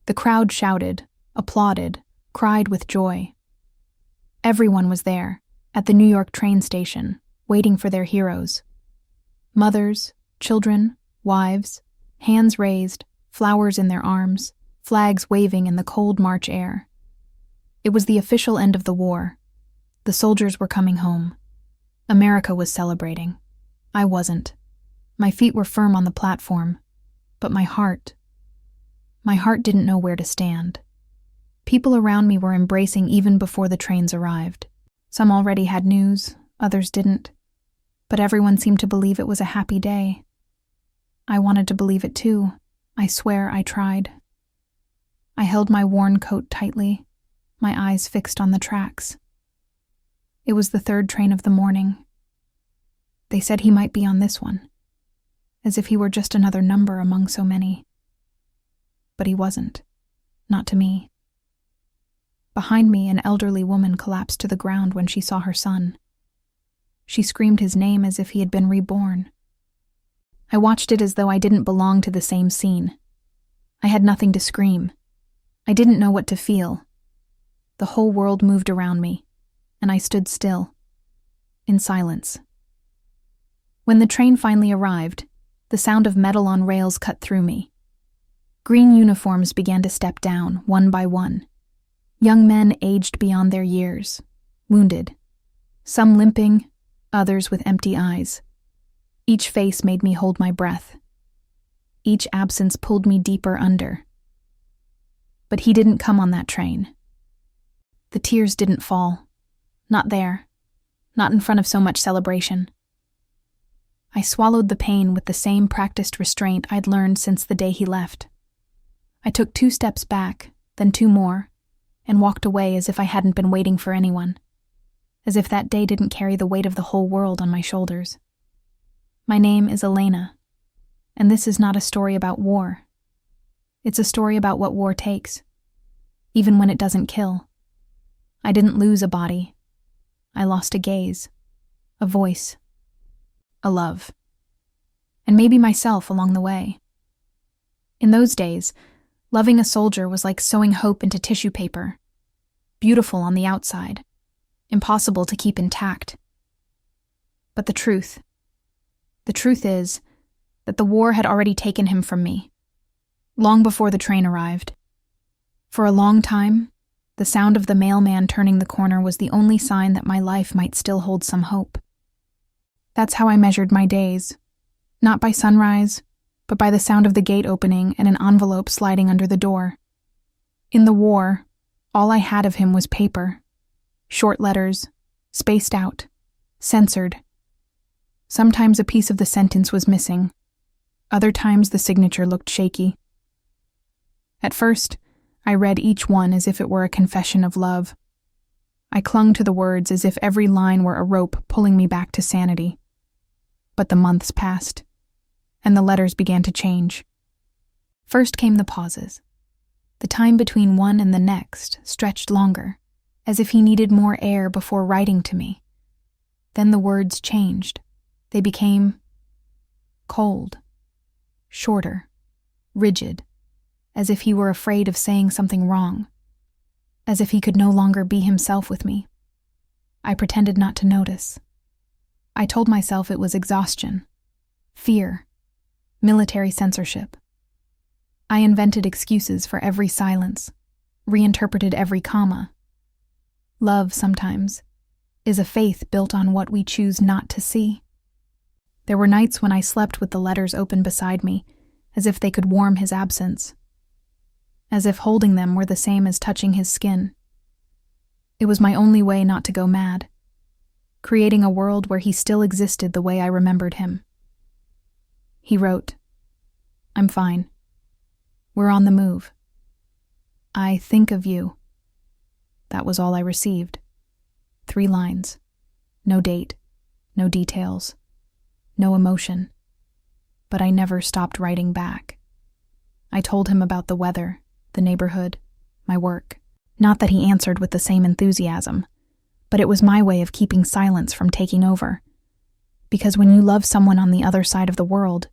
The crowd shouted, applauded, cried with joy. Everyone was there, at the New York train station, waiting for their heroes. Mothers, children, wives, hands raised, flowers in their arms, flags waving in the cold March air. It was the official end of the war. The soldiers were coming home. America was celebrating. I wasn't. My feet were firm on the platform, but my heart didn't know where to stand. People around me were embracing even before the trains arrived. Some already had news, others didn't. But everyone seemed to believe it was a happy day. I wanted to believe it too. I swear I tried. I held my worn coat tightly, my eyes fixed on the tracks. It was the third train of the morning. They said he might be on this one, as if he were just another number among so many. But he wasn't. Not to me. Behind me, an elderly woman collapsed to the ground when she saw her son. She screamed his name as if he had been reborn. I watched it as though I didn't belong to the same scene. I had nothing to scream. I didn't know what to feel. The whole world moved around me, and I stood still, in silence. When the train finally arrived, the sound of metal on rails cut through me. Green uniforms began to step down, one by one. Young men aged beyond their years, wounded, some limping, others with empty eyes. Each face made me hold my breath. Each absence pulled me deeper under. But he didn't come on that train. The tears didn't fall. Not there. Not in front of so much celebration. I swallowed the pain with the same practiced restraint I'd learned since the day he left. I took 2 steps back, then 2 more, and walked away as if I hadn't been waiting for anyone, as if that day didn't carry the weight of the whole world on my shoulders. My name is Elena, and this is not a story about war. It's a story about what war takes, even when it doesn't kill. I didn't lose a body. I lost a gaze, a voice, a love, and maybe myself along the way. In those days, loving a soldier was like sewing hope into tissue paper, beautiful on the outside, impossible to keep intact. But the truth is that the war had already taken him from me, long before the train arrived. For a long time, the sound of the mailman turning the corner was the only sign that my life might still hold some hope. That's how I measured my days, not by sunrise, but by the sound of the gate opening and an envelope sliding under the door. In the war, all I had of him was paper. Short letters, spaced out, censored. Sometimes a piece of the sentence was missing. Other times the signature looked shaky. At first, I read each one as if it were a confession of love. I clung to the words as if every line were a rope pulling me back to sanity. But the months passed, and the letters began to change. First came the pauses. The time between one and the next stretched longer, as if he needed more air before writing to me. Then the words changed. They became cold, shorter, rigid, as if he were afraid of saying something wrong, as if he could no longer be himself with me. I pretended not to notice. I told myself it was exhaustion, fear, military censorship. I invented excuses for every silence, reinterpreted every comma. Love, sometimes, is a faith built on what we choose not to see. There were nights when I slept with the letters open beside me, as if they could warm his absence, as if holding them were the same as touching his skin. It was my only way not to go mad, creating a world where he still existed the way I remembered him. He wrote, "I'm fine. We're on the move. I think of you." That was all I received. 3 lines. No date, no details, no emotion. But I never stopped writing back. I told him about the weather, the neighborhood, my work. Not that he answered with the same enthusiasm, but it was my way of keeping silence from taking over. Because when you love someone on the other side of the world,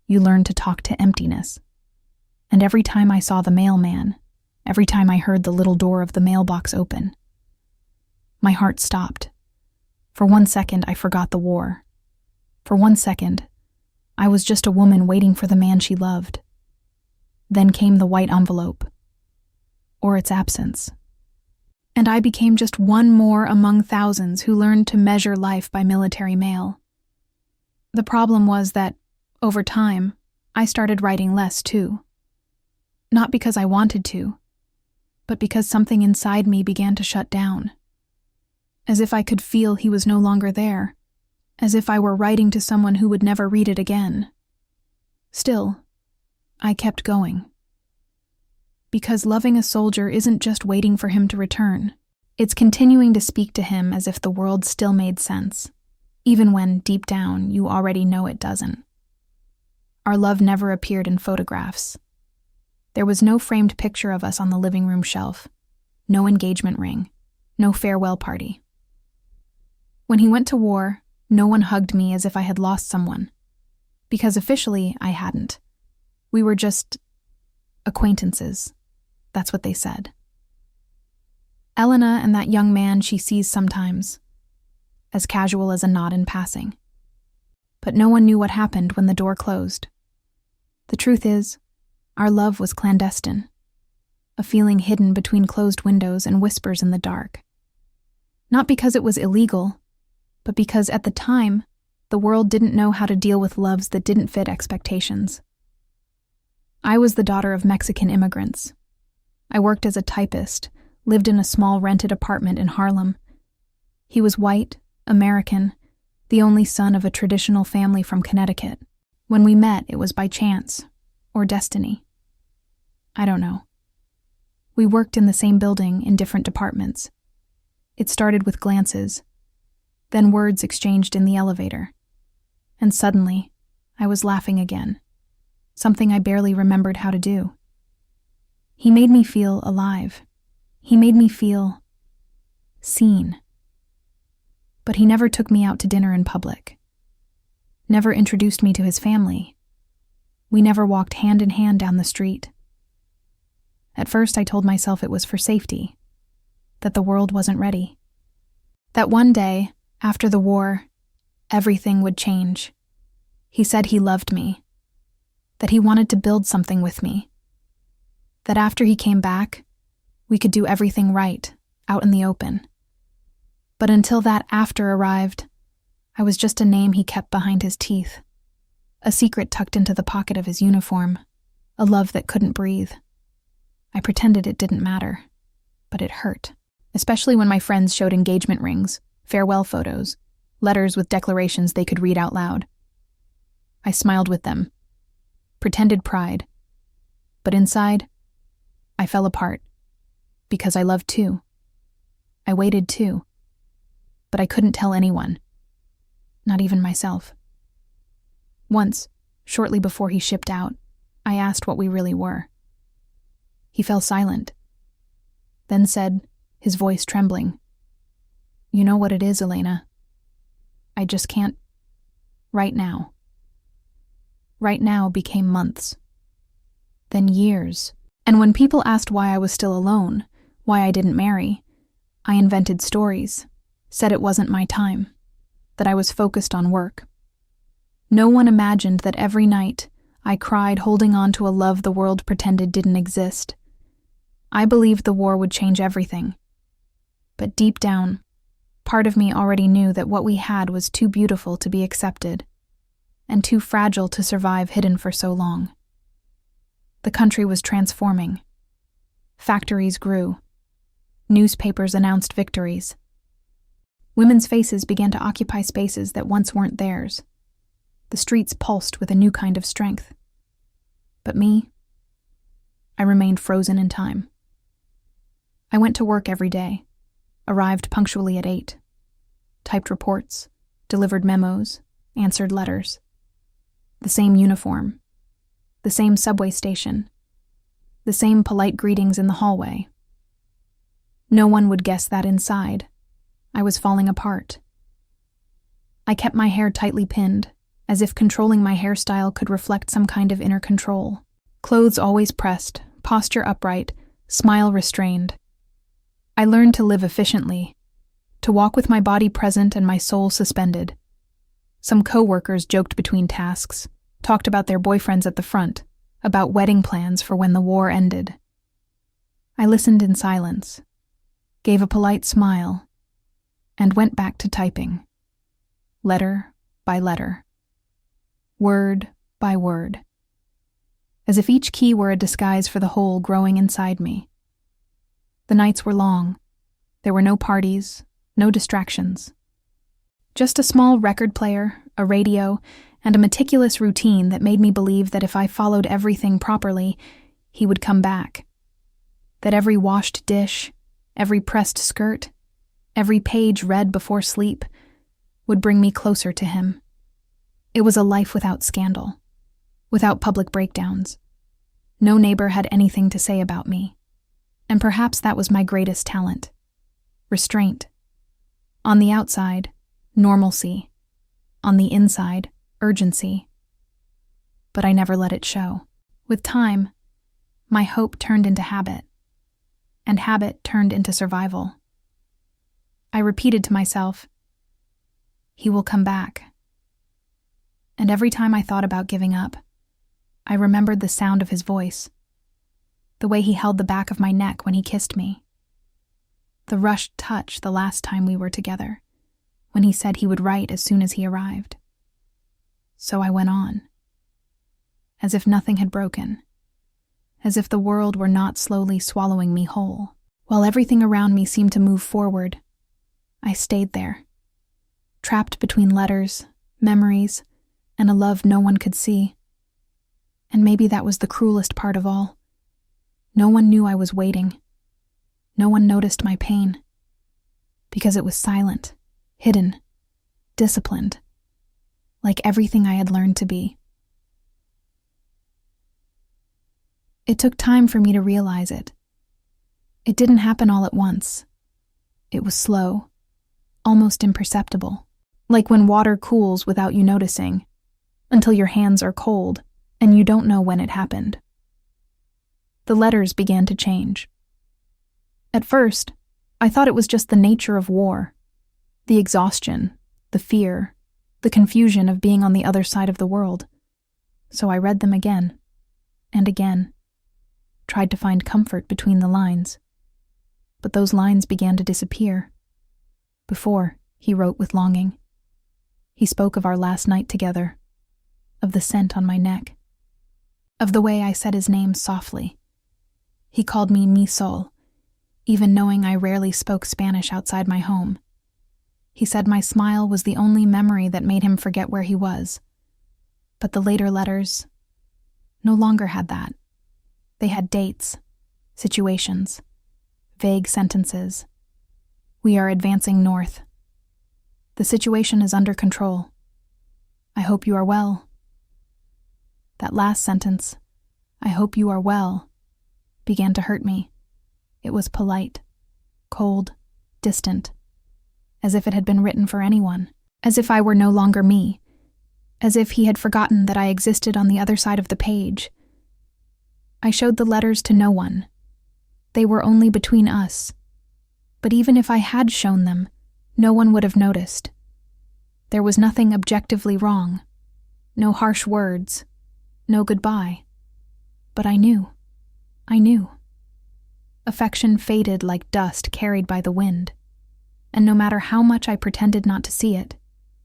you learn to talk to emptiness. And every time I saw the mailman, every time I heard the little door of the mailbox open. My heart stopped. For 1 second, I forgot the war. For 1 second, I was just a woman waiting for the man she loved. Then came the white envelope, or its absence. And I became just one more among thousands who learned to measure life by military mail. The problem was that, over time, I started writing less too. Not because I wanted to, but because something inside me began to shut down. As if I could feel he was no longer there, as if I were writing to someone who would never read it again. Still, I kept going. Because loving a soldier isn't just waiting for him to return. It's continuing to speak to him as if the world still made sense, even when, deep down, you already know it doesn't. Our love never appeared in photographs. There was no framed picture of us on the living room shelf, no engagement ring, no farewell party. When he went to war, no one hugged me as if I had lost someone, because officially I hadn't. We were just acquaintances. That's what they said. Elena and that young man she sees sometimes, as casual as a nod in passing. But no one knew what happened when the door closed. The truth is, our love was clandestine, a feeling hidden between closed windows and whispers in the dark. Not because it was illegal, but because at the time, the world didn't know how to deal with loves that didn't fit expectations. I was the daughter of Mexican immigrants. I worked as a typist, lived in a small rented apartment in Harlem. He was white, American, the only son of a traditional family from Connecticut. When we met, it was by chance, or destiny. I don't know. We worked in the same building in different departments. It started with glances, then words exchanged in the elevator. And suddenly, I was laughing again, something I barely remembered how to do. He made me feel alive. He made me feel seen. But he never took me out to dinner in public, never introduced me to his family. We never walked hand in hand down the street. At first, I told myself it was for safety, that the world wasn't ready. That one day, after the war, everything would change. He said he loved me, that he wanted to build something with me, that after he came back, we could do everything right, out in the open. But until that after arrived, I was just a name he kept behind his teeth, a secret tucked into the pocket of his uniform, a love that couldn't breathe. I pretended it didn't matter, but it hurt, especially when my friends showed engagement rings, farewell photos, letters with declarations they could read out loud. I smiled with them, pretended pride, but inside, I fell apart, because I loved too. I waited too, but I couldn't tell anyone, not even myself. Once, shortly before he shipped out, I asked what we really were. He fell silent, then said, his voice trembling, "You know what it is, Elena. I just can't. Right now." Right now became months, then years. And when people asked why I was still alone, why I didn't marry, I invented stories, said it wasn't my time, that I was focused on work. No one imagined that every night I cried holding on to a love the world pretended didn't exist. I believed the war would change everything. But deep down, part of me already knew that what we had was too beautiful to be accepted, and too fragile to survive hidden for so long. The country was transforming. Factories grew. Newspapers announced victories. Women's faces began to occupy spaces that once weren't theirs. The streets pulsed with a new kind of strength. But me, I remained frozen in time. I went to work every day, arrived punctually at 8, typed reports, delivered memos, answered letters. The same uniform, the same subway station, the same polite greetings in the hallway. No one would guess that inside, I was falling apart. I kept my hair tightly pinned, as if controlling my hairstyle could reflect some kind of inner control. Clothes always pressed, posture upright, smile restrained. I learned to live efficiently, to walk with my body present and my soul suspended. Some co-workers joked between tasks, talked about their boyfriends at the front, about wedding plans for when the war ended. I listened in silence, gave a polite smile, and went back to typing, letter by letter, word by word, as if each key were a disguise for the hole growing inside me. The nights were long. There were no parties, no distractions. Just a small record player, a radio, and a meticulous routine that made me believe that if I followed everything properly, he would come back. That every washed dish, every pressed skirt, every page read before sleep would bring me closer to him. It was a life without scandal, without public breakdowns. No neighbor had anything to say about me. And perhaps that was my greatest talent. Restraint. On the outside, normalcy. On the inside, urgency. But I never let it show. With time, my hope turned into habit, and habit turned into survival. I repeated to myself, "He will come back." And every time I thought about giving up, I remembered the sound of his voice, the way he held the back of my neck when he kissed me, the rushed touch the last time we were together, when he said he would write as soon as he arrived. So I went on, as if nothing had broken, as if the world were not slowly swallowing me whole. While everything around me seemed to move forward, I stayed there, trapped between letters, memories, and a love no one could see. And maybe that was the cruelest part of all. No one knew I was waiting. No one noticed my pain. Because it was silent, hidden, disciplined, like everything I had learned to be. It took time for me to realize it. It didn't happen all at once. It was slow, almost imperceptible, like when water cools without you noticing, until your hands are cold and you don't know when it happened. The letters began to change. At first, I thought it was just the nature of war, the exhaustion, the fear, the confusion of being on the other side of the world. So I read them again and again, tried to find comfort between the lines. But those lines began to disappear. Before, he wrote with longing. He spoke of our last night together, of the scent on my neck, of the way I said his name softly. He called me Mi Sol, even knowing I rarely spoke Spanish outside my home. He said my smile was the only memory that made him forget where he was. But the later letters no longer had that. They had dates, situations, vague sentences. We are advancing north. The situation is under control. I hope you are well. That last sentence, I hope you are well, began to hurt me. It was polite, cold, distant, as if it had been written for anyone, as if I were no longer me, as if he had forgotten that I existed on the other side of the page. I showed the letters to no one. They were only between us. But even if I had shown them, no one would have noticed. There was nothing objectively wrong, no harsh words, no goodbye. But I knew. Affection faded like dust carried by the wind, and no matter how much I pretended not to see it,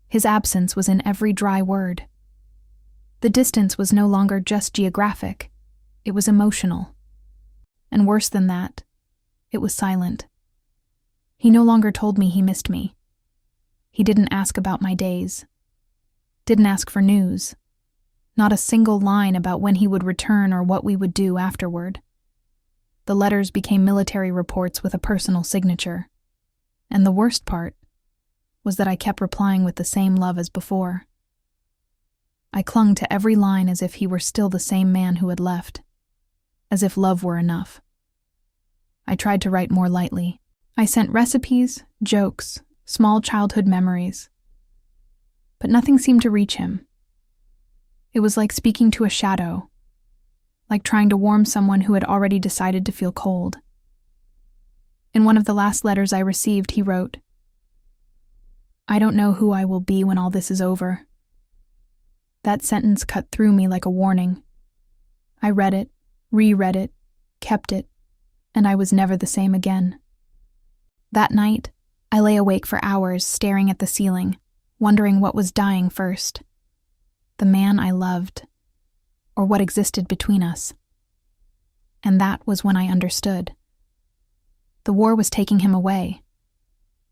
his absence was in every dry word. The distance was no longer just geographic, it was emotional. And worse than that, it was silent. He no longer told me he missed me. He didn't ask about my days, didn't ask for news, not a single line about when he would return or what we would do afterward. The letters became military reports with a personal signature. And the worst part was that I kept replying with the same love as before. I clung to every line as if he were still the same man who had left, as if love were enough. I tried to write more lightly. I sent recipes, jokes, small childhood memories. But nothing seemed to reach him. It was like speaking to a shadow, like trying to warm someone who had already decided to feel cold. In one of the last letters I received, he wrote, "I don't know who I will be when all this is over." That sentence cut through me like a warning. I read it, reread it, kept it, and I was never the same again. That night, I lay awake for hours staring at the ceiling, wondering what was dying first. The man I loved, or what existed between us. And that was when I understood. The war was taking him away,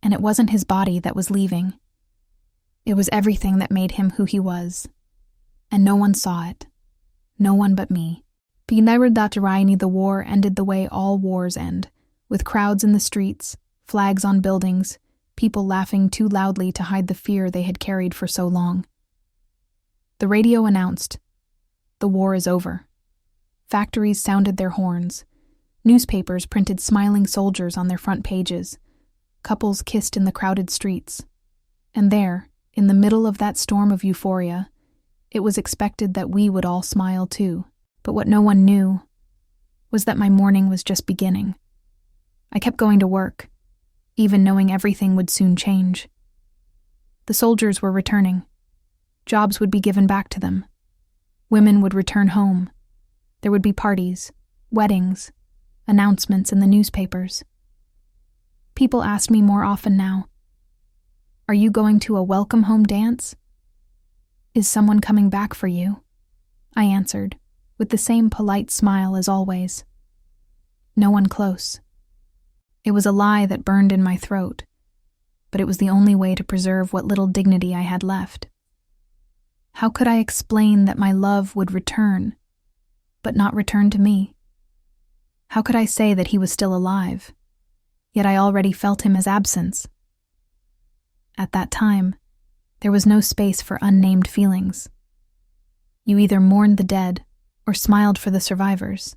and it wasn't his body that was leaving. It was everything that made him who he was, and no one saw it, no one but me. Pinairadatarini, the war ended the way all wars end, with crowds in the streets, flags on buildings, people laughing too loudly to hide the fear they had carried for so long. The radio announced, "The war is over." Factories sounded their horns. Newspapers printed smiling soldiers on their front pages. Couples kissed in the crowded streets. And there, in the middle of that storm of euphoria, it was expected that we would all smile too. But what no one knew was that my morning was just beginning. I kept going to work, even knowing everything would soon change. The soldiers were returning. Jobs would be given back to them. Women would return home. There would be parties, weddings, announcements in the newspapers. People asked me more often now, "Are you going to a welcome home dance? Is someone coming back for you?" I answered, with the same polite smile as always. No one close. It was a lie that burned in my throat, but it was the only way to preserve what little dignity I had left. How could I explain that my love would return, but not return to me? How could I say that he was still alive, yet I already felt him as absence? At that time, there was no space for unnamed feelings. You either mourned the dead or smiled for the survivors.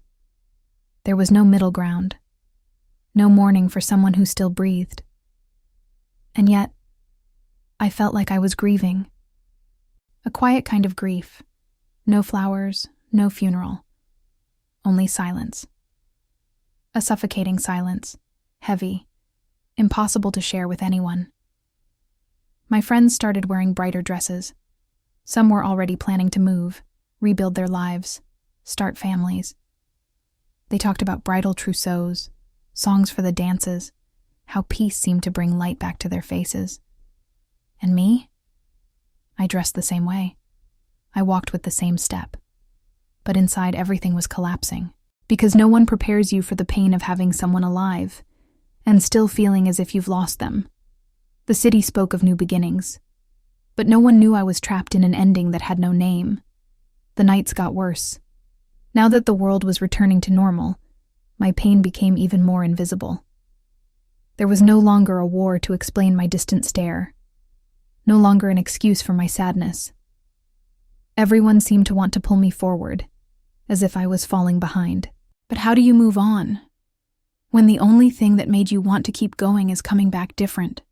There was no middle ground, no mourning for someone who still breathed. And yet, I felt like I was grieving. A quiet kind of grief. No flowers, no funeral. Only silence. A suffocating silence, heavy, impossible to share with anyone. My friends started wearing brighter dresses. Some were already planning to move, rebuild their lives, start families. They talked about bridal trousseaux, songs for the dances, how peace seemed to bring light back to their faces. And me? I dressed the same way. I walked with the same step. But inside everything was collapsing, because no one prepares you for the pain of having someone alive, and still feeling as if you've lost them. The city spoke of new beginnings, but no one knew I was trapped in an ending that had no name. The nights got worse. Now that the world was returning to normal, my pain became even more invisible. There was no longer a war to explain my distant stare, no longer an excuse for my sadness. Everyone seemed to want to pull me forward, as if I was falling behind. But how do you move on, when the only thing that made you want to keep going is coming back different,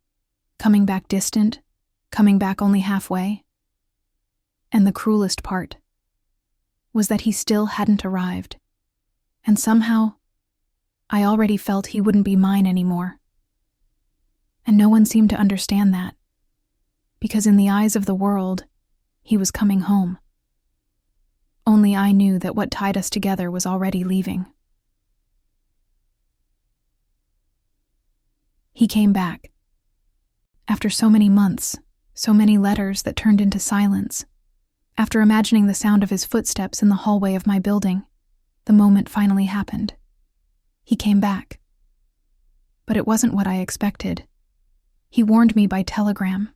coming back distant, coming back only halfway? And the cruelest part was that he still hadn't arrived, and somehow I already felt he wouldn't be mine anymore. And no one seemed to understand that, because in the eyes of the world, he was coming home. Only I knew that what tied us together was already leaving. He came back. After so many months, so many letters that turned into silence, after imagining the sound of his footsteps in the hallway of my building, the moment finally happened. He came back. But it wasn't what I expected. He warned me by telegram.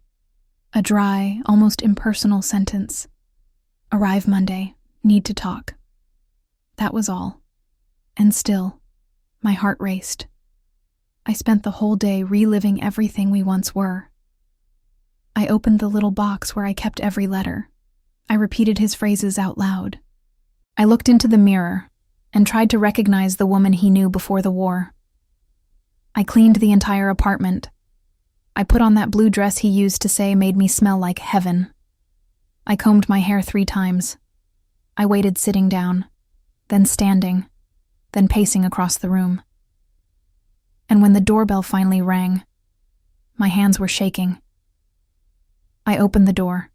A dry, almost impersonal sentence. "Arrive Monday. Need to talk." That was all. And still, my heart raced. I spent the whole day reliving everything we once were. I opened the little box where I kept every letter. I repeated his phrases out loud. I looked into the mirror and tried to recognize the woman he knew before the war. I cleaned the entire apartment. I put on that blue dress he used to say made me smell like heaven. I combed my hair 3 times. I waited sitting down. then standing, then pacing across the room. And when the doorbell finally rang, my hands were shaking. I opened the door.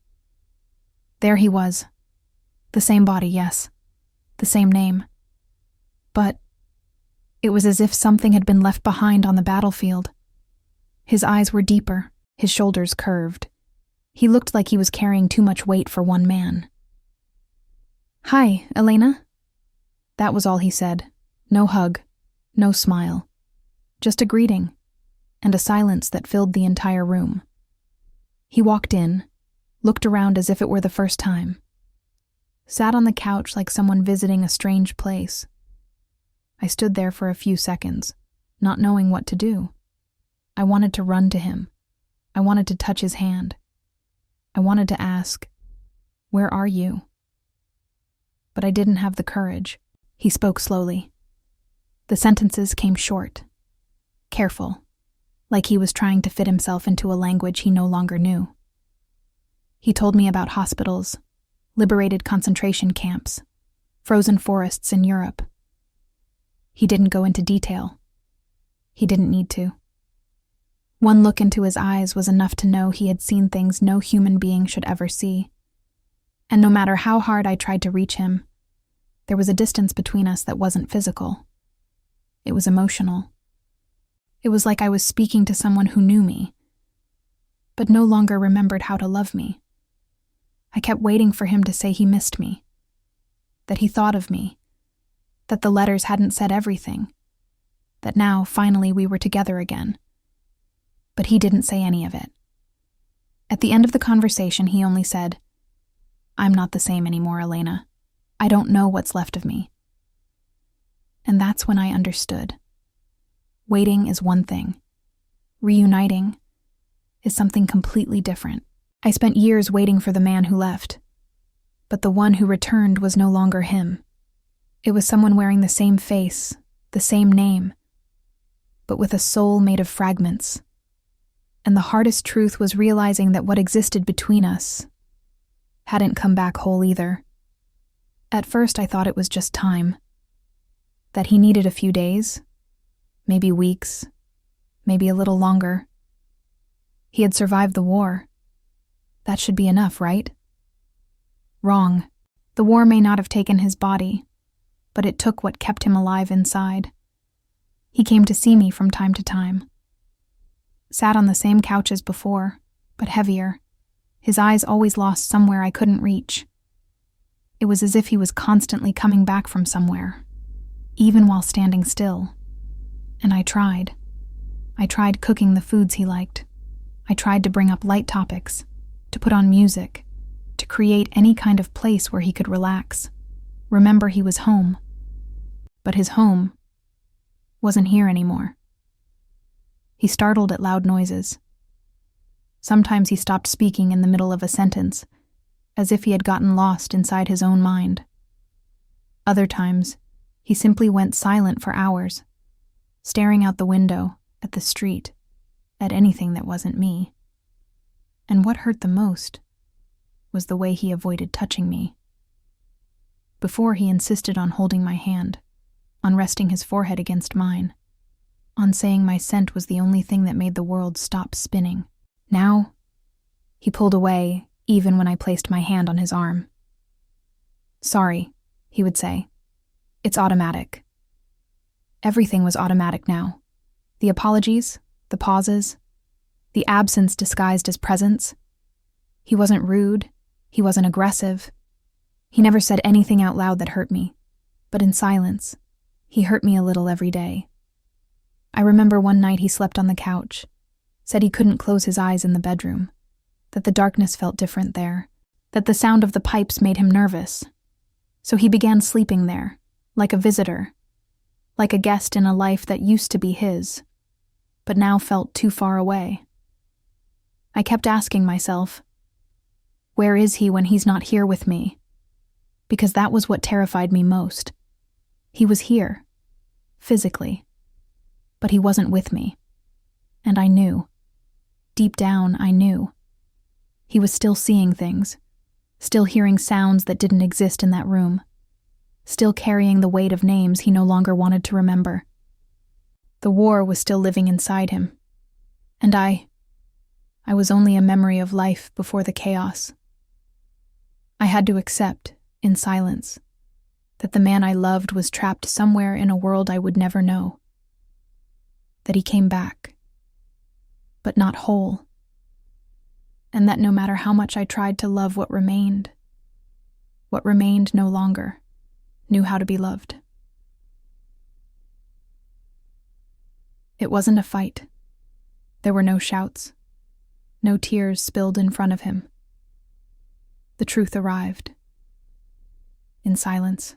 There he was. The same body, yes. The same name. But it was as if something had been left behind on the battlefield. His eyes were deeper, his shoulders curved. He looked like he was carrying too much weight for one man. "Hi, Elena." That was all he said. No hug, no smile. Just a greeting, and a silence that filled the entire room. He walked in, looked around as if it were the first time. Sat on the couch like someone visiting a strange place. I stood there for a few seconds, not knowing what to do. I wanted to run to him. I wanted to touch his hand. I wanted to ask, "Where are you?" But I didn't have the courage. He spoke slowly. The sentences came short, careful, like he was trying to fit himself into a language he no longer knew. He told me about hospitals, liberated concentration camps, frozen forests in Europe. He didn't go into detail. He didn't need to. One look into his eyes was enough to know he had seen things no human being should ever see. And no matter how hard I tried to reach him, there was a distance between us that wasn't physical. It was emotional. It was like I was speaking to someone who knew me, but no longer remembered how to love me. I kept waiting for him to say he missed me, that he thought of me, that the letters hadn't said everything, that now, finally, we were together again. But he didn't say any of it. At the end of the conversation, he only said, "I'm not the same anymore, Elena. I don't know what's left of me." And that's when I understood. Waiting is one thing. Reuniting is something completely different. I spent years waiting for the man who left, but the one who returned was no longer him. It was someone wearing the same face, the same name, but with a soul made of fragments. And the hardest truth was realizing that what existed between us hadn't come back whole either. At first I thought it was just time, that he needed a few days, maybe weeks, maybe a little longer. He had survived the war. That should be enough, right? Wrong. The war may not have taken his body, but it took what kept him alive inside. He came to see me from time to time. Sat on the same couch as before, but heavier. His eyes always lost somewhere I couldn't reach. It was as if he was constantly coming back from somewhere, even while standing still. And I tried. I tried cooking the foods he liked. I tried to bring up light topics, to put on music, to create any kind of place where he could relax, remember he was home. But his home wasn't here anymore. He startled at loud noises. Sometimes he stopped speaking in the middle of a sentence, as if he had gotten lost inside his own mind. Other times, he simply went silent for hours, staring out the window, at the street, at anything that wasn't me. And what hurt the most was the way he avoided touching me. Before, he insisted on holding my hand, on resting his forehead against mine, on saying my scent was the only thing that made the world stop spinning. Now, he pulled away even when I placed my hand on his arm. "Sorry," he would say. "It's automatic." Everything was automatic now. The apologies, the pauses, the absence disguised as presence. He wasn't rude. He wasn't aggressive. He never said anything out loud that hurt me. But in silence, he hurt me a little every day. I remember one night he slept on the couch, said he couldn't close his eyes in the bedroom, that the darkness felt different there, that the sound of the pipes made him nervous. So he began sleeping there, like a visitor, like a guest in a life that used to be his, but now felt too far away. I kept asking myself, where is he when he's not here with me? Because that was what terrified me most. He was here, physically, but he wasn't with me. And I knew. Deep down, I knew. He was still seeing things, still hearing sounds that didn't exist in that room. still carrying the weight of names he no longer wanted to remember. The war was still living inside him, and I was only a memory of life before the chaos. I had to accept, in silence, that the man I loved was trapped somewhere in a world I would never know. That he came back, but not whole. And that no matter how much I tried to love what remained no longer knew how to be loved. It wasn't a fight. There were no shouts, no tears spilled in front of him. The truth arrived. In silence.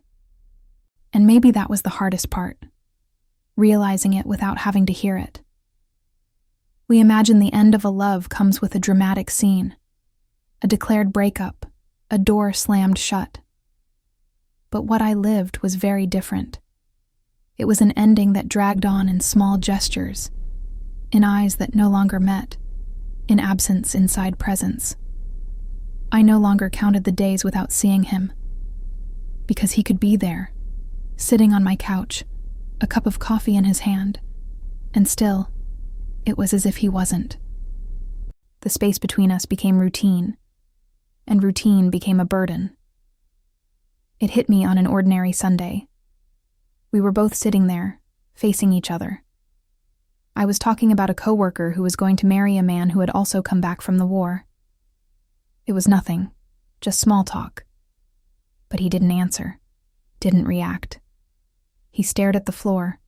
And maybe that was the hardest part, realizing it without having to hear it. We imagine the end of a love comes with a dramatic scene, a declared breakup, a door slammed shut. But what I lived was very different. It was an ending that dragged on in small gestures, in eyes that no longer met, in absence inside presence. I no longer counted the days without seeing him, because he could be there, sitting on my couch, a cup of coffee in his hand, and still, it was as if he wasn't. The space between us became routine, and routine became a burden. It hit me on an ordinary Sunday. We were both sitting there, facing each other. I was talking about a coworker who was going to marry a man who had also come back from the war. It was nothing, just small talk. But he didn't answer, didn't react. He stared at the floor,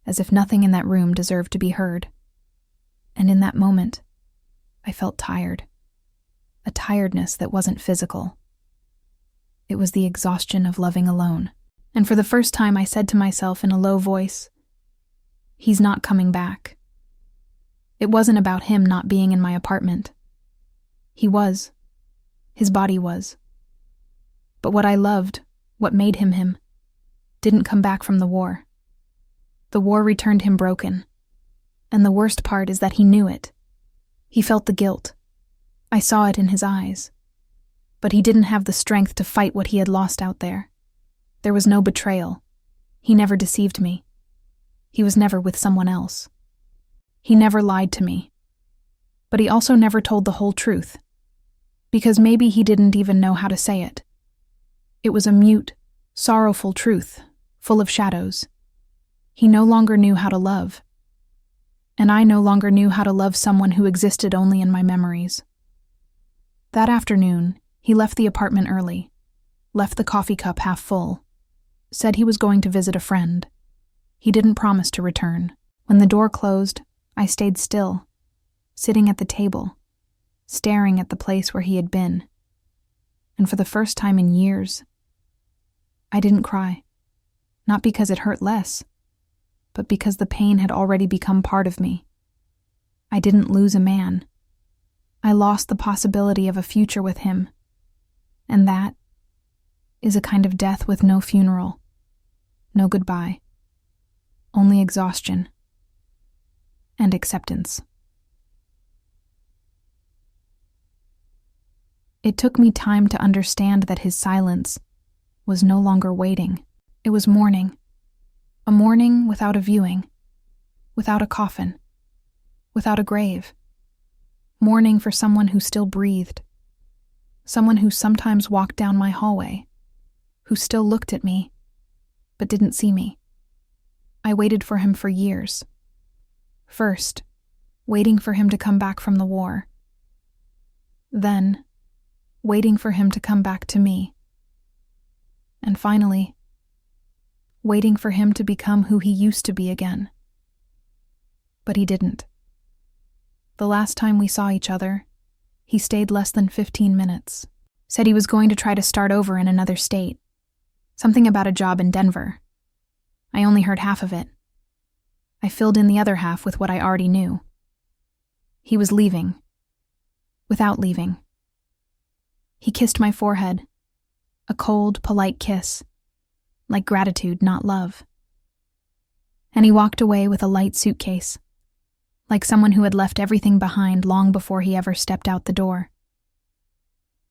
as if nothing in that room deserved to be heard. And in that moment, I felt tired. A tiredness that wasn't physical. It was the exhaustion of loving alone. And for the first time I said to myself in a low voice, "He's not coming back." It wasn't about him not being in my apartment. He was. His body was. But what I loved, what made him him, didn't come back from the war. The war returned him broken. And the worst part is that he knew it. He felt the guilt. I saw it in his eyes. But he didn't have the strength to fight what he had lost out there. There was no betrayal. He never deceived me. He was never with someone else. He never lied to me. But he also never told the whole truth. Because maybe he didn't even know how to say it. It was a mute, sorrowful truth, full of shadows. He no longer knew how to love. And I no longer knew how to love someone who existed only in my memories. That afternoon, he left the apartment early, left the coffee cup half full, said he was going to visit a friend. He didn't promise to return. When the door closed, I stayed still, sitting at the table, staring at the place where he had been. And for the first time in years, I didn't cry. Not because it hurt less, but because the pain had already become part of me. I didn't lose a man. I lost the possibility of a future with him. And that is a kind of death with no funeral, no goodbye, only exhaustion and acceptance. It took me time to understand that his silence was no longer waiting. It was mourning. A mourning without a viewing, without a coffin, without a grave. Mourning for someone who still breathed. Someone who sometimes walked down my hallway, who still looked at me, but didn't see me. I waited for him for years. First, waiting for him to come back from the war. Then, waiting for him to come back to me. And finally, waiting for him to become who he used to be again. But he didn't. The last time we saw each other, he stayed less than 15 minutes. Said he was going to try to start over in another state. Something about a job in Denver. I only heard half of it. I filled in the other half with what I already knew. He was leaving. Without leaving. He kissed my forehead. A cold, polite kiss. Like gratitude, not love. And he walked away with a light suitcase, like someone who had left everything behind long before he ever stepped out the door.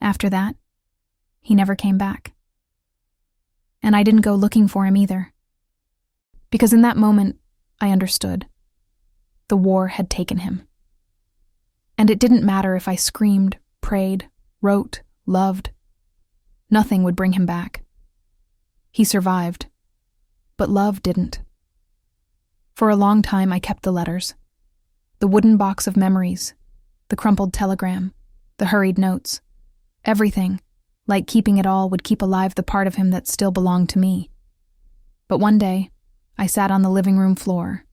After that, he never came back. And I didn't go looking for him either. Because in that moment, I understood. The war had taken him. And it didn't matter if I screamed, prayed, wrote, loved. Nothing would bring him back. He survived, but love didn't. For a long time, I kept the letters. The wooden box of memories, the crumpled telegram, the hurried notes. Everything, like keeping it all, would keep alive the part of him that still belonged to me. But one day, I sat on the living room floor,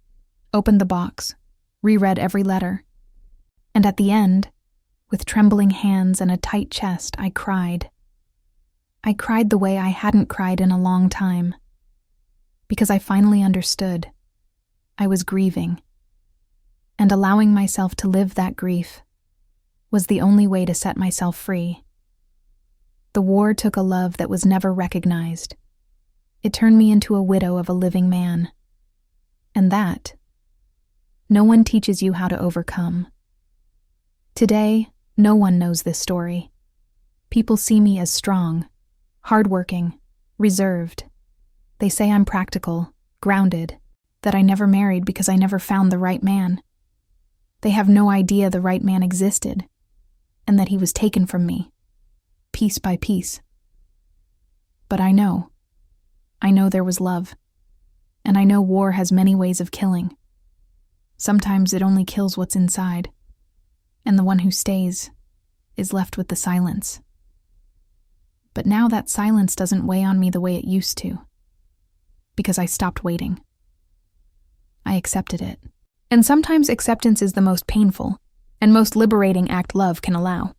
opened the box, reread every letter, and at the end, with trembling hands and a tight chest, I cried. I cried the way I hadn't cried in a long time, because I finally understood. I was grieving, and allowing myself to live that grief was the only way to set myself free. The war took a love that was never recognized. It turned me into a widow of a living man. And that, no one teaches you how to overcome. Today, no one knows this story. People see me as strong, hardworking, reserved. They say I'm practical, grounded, that I never married because I never found the right man. They have no idea the right man existed, and that he was taken from me, piece by piece. But I know there was love, and I know war has many ways of killing. Sometimes it only kills what's inside, and the one who stays is left with the silence. But now that silence doesn't weigh on me the way it used to, because I stopped waiting. I accepted it. And sometimes acceptance is the most painful and most liberating act love can allow.